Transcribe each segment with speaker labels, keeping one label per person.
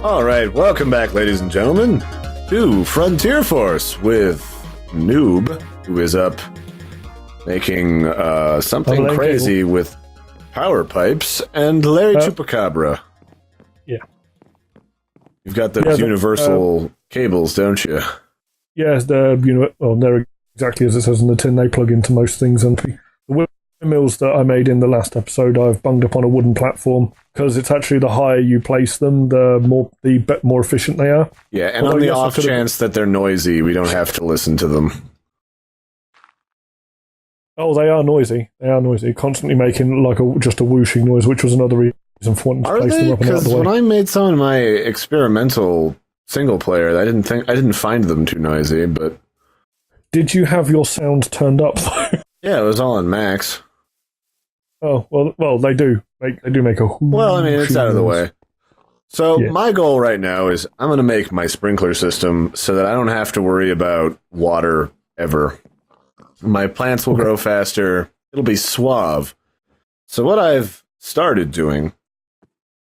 Speaker 1: All right, welcome back, ladies and gentlemen, to Frontier Force with Noob, who is up making something crazy with power pipes, and Larry Chupacabra.
Speaker 2: Yeah.
Speaker 1: You've got those universal cables, don't you?
Speaker 2: Yes, they're exactly as it says in the tin. They plug into most things, and the windmills that I made in the last episode, I've bunged up on a wooden platform because it's actually the higher you place them, the more efficient they are.
Speaker 1: Yeah, and on the off chance that they're noisy, we don't have to listen to them.
Speaker 2: Oh, they are noisy. They are noisy, constantly making like just a whooshing noise, which was another reason for wanting to place them up and out of the way.
Speaker 1: Because when I made some of my experimental single player, I didn't find them too noisy, but
Speaker 2: did you have your sound turned up though?
Speaker 1: Yeah, it was all on max.
Speaker 2: Oh well, they do make a.
Speaker 1: Well, I mean, it's out of the way. So my goal right now is I'm going to make my sprinkler system so that I don't have to worry about water ever. My plants will grow faster. It'll be suave. So what I've started doing,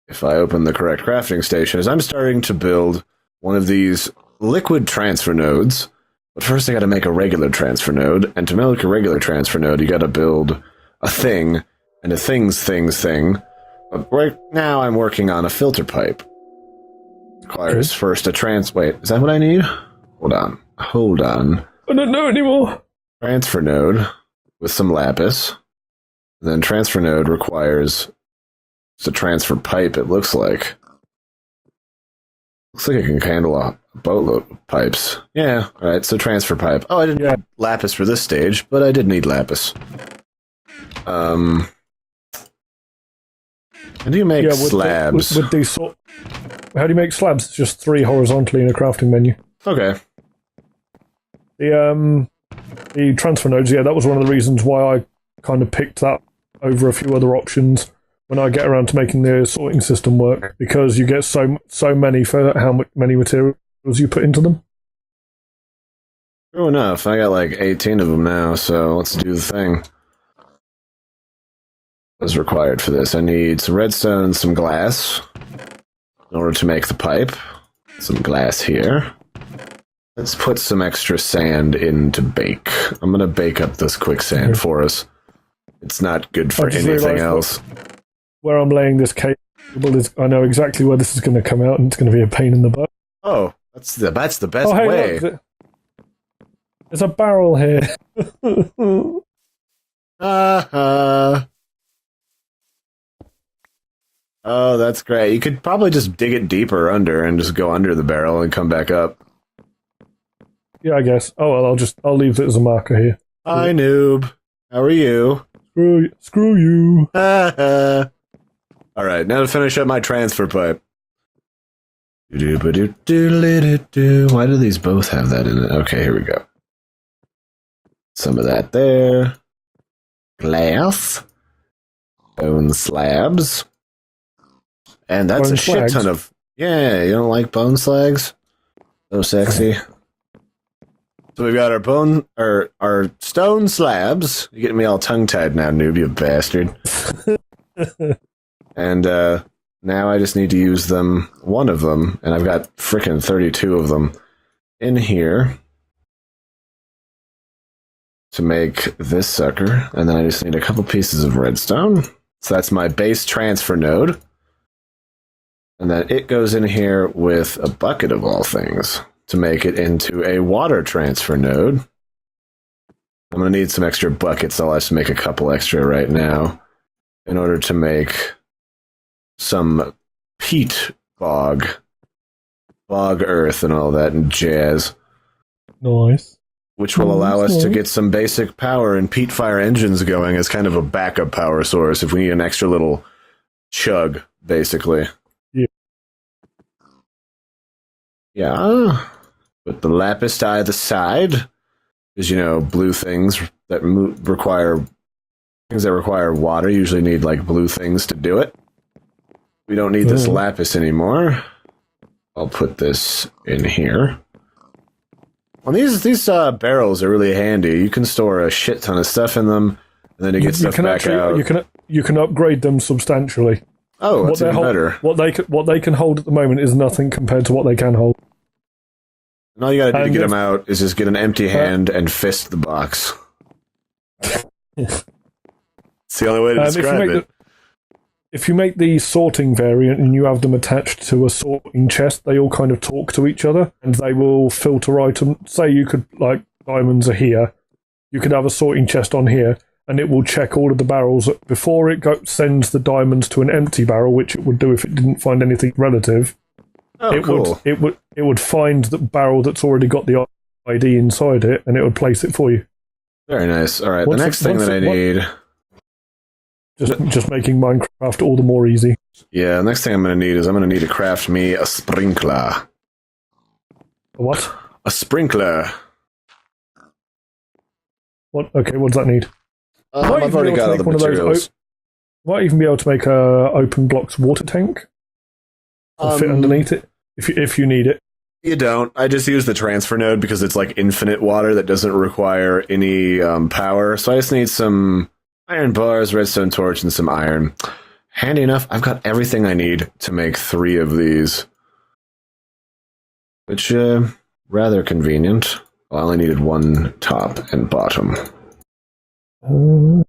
Speaker 1: if I open the correct crafting station, is I'm starting to build one of these liquid transfer nodes. But first I got to make a regular transfer node. And to make a regular transfer node, you got to build a thing and a thing's thing. But right now I'm working on a filter pipe. Requires first a wait, is that what I need? Hold on.
Speaker 2: I don't know anymore.
Speaker 1: Transfer node with some lapis. And then transfer node requires a transfer pipe, it looks like. Looks like it can handle a boatload of pipes. Yeah, alright, so transfer pipe. Oh, I didn't need lapis for this stage, but I did need lapis. How do you make slabs?
Speaker 2: With these how do you make slabs? It's just 3 horizontally in a crafting menu.
Speaker 1: Okay.
Speaker 2: The transfer nodes, that was one of the reasons why I kind of picked that over a few other options when I get around to making the sorting system work, because you get so many for how many materials you put into them.
Speaker 1: True enough. I got like 18 of them now, so let's do the thing. What's required for this? I need some redstone and some glass in order to make the pipe. Some glass here. Let's put some extra sand in to bake. I'm going to bake up this quicksand for us. It's not good for anything else.
Speaker 2: Where I'm laying this cable is, I know exactly where this is going to come out, and it's going to be a pain in the butt.
Speaker 1: Oh, that's the best way.
Speaker 2: Look, there's a barrel here.
Speaker 1: Oh, that's great. You could probably just dig it deeper under and just go under the barrel and come back up.
Speaker 2: Yeah, I guess. Oh, well, I'll leave it as a marker here.
Speaker 1: Hi, Noob. How are you?
Speaker 2: Screw you.
Speaker 1: All right, now to finish up my transfer pipe. Why do these both have that in it? Okay, here we go. Some of that there. Glass. Bone slabs. And that's
Speaker 2: bone
Speaker 1: a shit ton of... Yeah, you don't like bone slags? So sexy. So we've got our stone slabs. You're getting me all tongue-tied now, Noob, you bastard. And now I just need to use one of them, and I've got frickin' 32 of them in here to make this sucker. And then I just need a couple pieces of redstone. So that's my base transfer node. And then it goes in here with a bucket of all things to make it into a water transfer node. I'm going to need some extra buckets. I'll have to make a couple extra right now in order to make some peat bog earth and all that and jazz.
Speaker 2: Nice.
Speaker 1: Which will allow us to get some basic power and peat fire engines going as kind of a backup power source if we need an extra little chug, basically. Yeah. Put the lapis to either side, because, blue things that require water usually need, blue things to do it. We don't need this lapis anymore. I'll put this in here. Well, these barrels are really handy. You can store a shit ton of stuff in them, and then you get stuff back out.
Speaker 2: You can upgrade them substantially.
Speaker 1: Oh, that's even better.
Speaker 2: What they can hold at the moment is nothing compared to what they can hold.
Speaker 1: And all you gotta do to get them out is just get an empty hand and fist the box. It's the only way to describe it.
Speaker 2: If you make the sorting variant and you have them attached to a sorting chest, they all kind of talk to each other and they will filter items. Say you could, like, diamonds are here. You could have a sorting chest on here and it will check all of the barrels before it sends the diamonds to an empty barrel, which it would do if it didn't find anything relative.
Speaker 1: Oh, cool.
Speaker 2: It would find the barrel that's already got the ID inside it and it would place it for you.
Speaker 1: Very nice. All right, the next thing that I need...
Speaker 2: Just making Minecraft all the more easy.
Speaker 1: Yeah, the next thing I'm going to need is I'm going to need to craft me a sprinkler.
Speaker 2: A what?
Speaker 1: A sprinkler.
Speaker 2: What? Okay, what does that need?
Speaker 1: I've already got all the materials.
Speaker 2: Might even be able to make a open blocks water tank. Fit underneath it, if you need it.
Speaker 1: You don't. I just use the transfer node because it's like infinite water that doesn't require any power. So I just need some iron bars, redstone torch, and some iron. Handy enough, I've got everything I need to make 3 of these. Which, rather convenient. Well, I only needed 1 top and bottom. And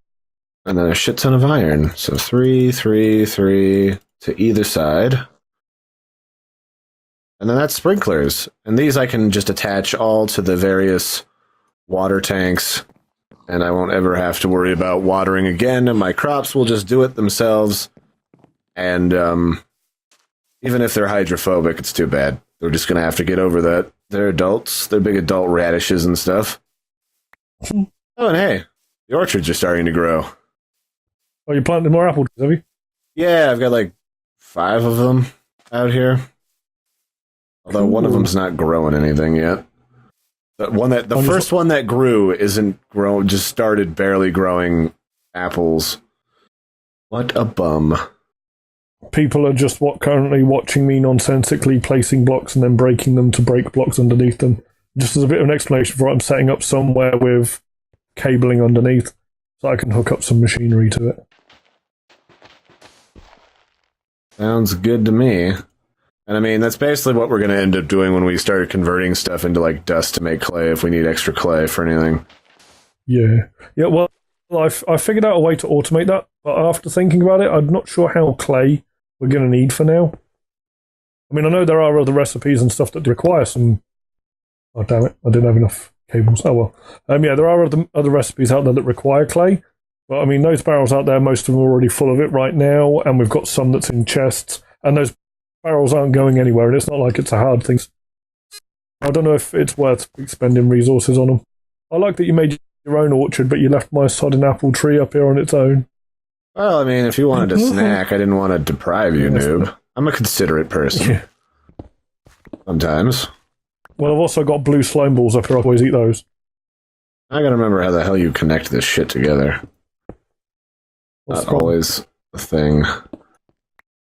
Speaker 1: then a shit ton of iron. So 3, 3, 3 to either side. And then that's sprinklers. And these I can just attach all to the various water tanks. And I won't ever have to worry about watering again, and my crops will just do it themselves. And even if they're hydrophobic, it's too bad. They're just going to have to get over that. They're adults. They're big adult radishes and stuff. Oh, and hey, the orchards are starting to grow.
Speaker 2: Oh, you planted more apple trees, have you?
Speaker 1: Yeah, I've got like 5 of them out here. Although one of them's not growing anything yet. The first one that grew isn't grown, just started barely growing apples. What a bum.
Speaker 2: People are just currently watching me nonsensically placing blocks and then breaking them to break blocks underneath them. Just as a bit of an explanation for it, I'm setting up somewhere with cabling underneath so I can hook up some machinery to it.
Speaker 1: Sounds good to me. And I mean, that's basically what we're going to end up doing when we start converting stuff into like dust to make clay if we need extra clay for anything.
Speaker 2: Yeah. Yeah, well, I figured out a way to automate that, but after thinking about it, I'm not sure how clay we're going to need for now. I mean, I know there are other recipes and stuff that require some... Oh, damn it, I didn't have enough cables. Oh, well. Yeah, there are other recipes out there that require clay, but I mean, those barrels out there, most of them are already full of it right now, and we've got some that's in chests, and those barrels aren't going anywhere, and it's not like it's a hard thing. I don't know if it's worth expending resources on them. I like that you made your own orchard, but you left my sodding apple tree up here on its own.
Speaker 1: Well, I mean, if you wanted a snack, I didn't want to deprive you, Noob. I'm a considerate person. Yeah. Sometimes.
Speaker 2: Well, I've also got blue slime balls up here. I always eat those.
Speaker 1: I gotta remember how the hell you connect this shit together.
Speaker 2: What's
Speaker 1: Not always a thing.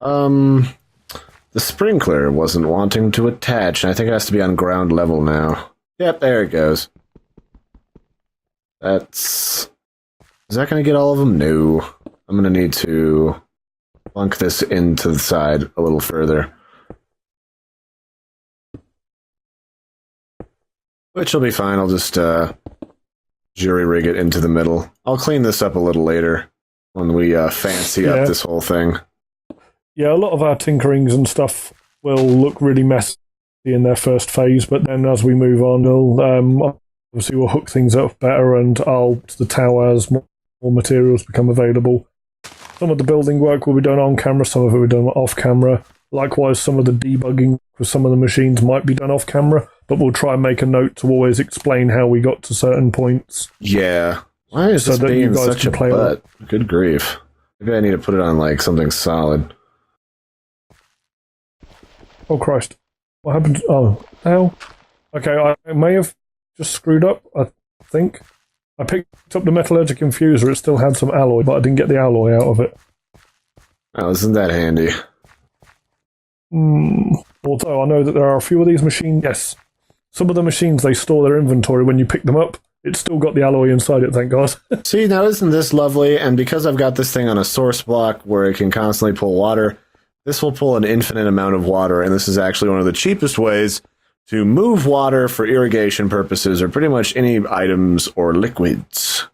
Speaker 1: The sprinkler wasn't wanting to attach, and I think it has to be on ground level now. Yep, there it goes. Is that going to get all of them? No. I'm going to need to plunk this into the side a little further. Which will be fine. I'll just jury-rig it into the middle. I'll clean this up a little later when we fancy up this whole thing. Yeah,
Speaker 2: a lot of our tinkerings and stuff will look really messy in their first phase, but then as we move on, obviously we'll hook things up better, and the tower as more materials become available. Some of the building work will be done on camera, some of it will be done off camera. Likewise, some of the debugging for some of the machines might be done off camera, but we'll try and make a note to always explain how we got to certain points.
Speaker 1: Yeah. Why is this being such a butt? Good grief. Maybe I need to put it on like something solid.
Speaker 2: Oh, Christ. What happened? Oh, hell. Okay, I may have just screwed up, I think. I picked up the metallurgic infuser. It still had some alloy, but I didn't get the alloy out of it.
Speaker 1: Oh, isn't that handy?
Speaker 2: Although I know that there are a few of these machines. Yes. Some of the machines, they store their inventory when you pick them up, It's still got the alloy inside it, thank God.
Speaker 1: See, now isn't this lovely? And because I've got this thing on a source block where it can constantly pull water, this will pull an infinite amount of water, and this is actually one of the cheapest ways to move water for irrigation purposes or pretty much any items or liquids.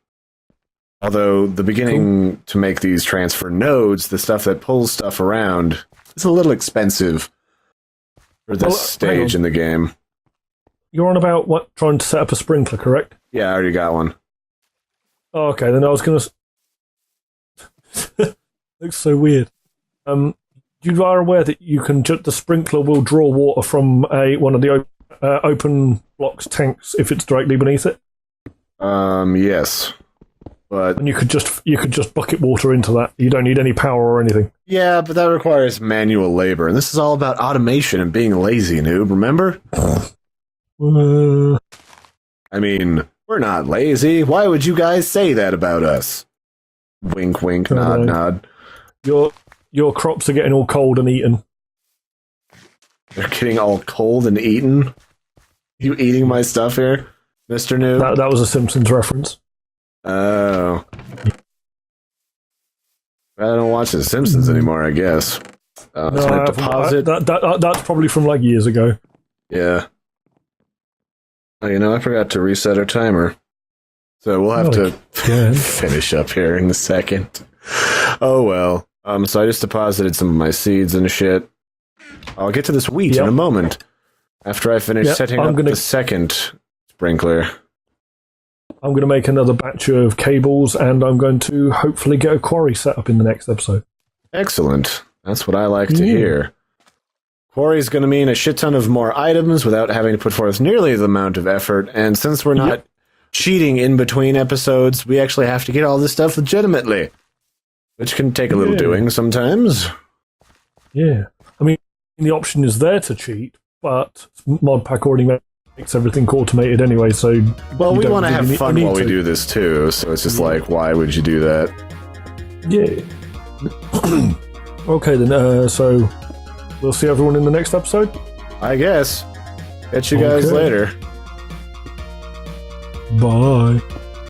Speaker 1: Although the beginning to make these transfer nodes, the stuff that pulls stuff around, is a little expensive for this stage in the game.
Speaker 2: You're on about trying to set up a sprinkler, correct?
Speaker 1: Yeah, I already got one.
Speaker 2: Oh, okay, then I was going to... Looks so weird. You are aware that you can the sprinkler will draw water from one of the open blocks tanks if it's directly beneath it?
Speaker 1: Yes. But
Speaker 2: and you could just bucket water into that. You don't need any power or anything.
Speaker 1: Yeah, but that requires manual labor, and this is all about automation and being lazy, Noob, remember? I mean, we're not lazy. Why would you guys say that about us? Wink, wink, nod, nod.
Speaker 2: Your crops are getting all cold and eaten.
Speaker 1: They're getting all cold and eaten? You eating my stuff here, Mr. Noob?
Speaker 2: That was a Simpsons reference.
Speaker 1: Oh. I don't watch The Simpsons anymore, I guess.
Speaker 2: No,
Speaker 1: so I deposit.
Speaker 2: That's probably from like years ago.
Speaker 1: Yeah. Oh, I forgot to reset our timer. So we'll have to finish up here in a second. Oh, well. So I just deposited some of my seeds and shit. I'll get to this wheat in a moment. After I finish setting up the second sprinkler.
Speaker 2: I'm going to make another batch of cables, and I'm going to hopefully get a quarry set up in the next episode.
Speaker 1: Excellent. That's what I like to hear. Quarry is going to mean a shit ton of more items without having to put forth nearly the amount of effort, and since we're not cheating in between episodes, we actually have to get all this stuff legitimately, which can take a little doing sometimes.
Speaker 2: Yeah. I mean, the option is there to cheat, but Modpack already makes everything automated anyway, so...
Speaker 1: Well, we want to have fun while we do this, too, so it's just like, why would you do that?
Speaker 2: Yeah. Okay, then, so we'll see everyone in the next episode?
Speaker 1: I guess. Catch you guys later.
Speaker 2: Bye.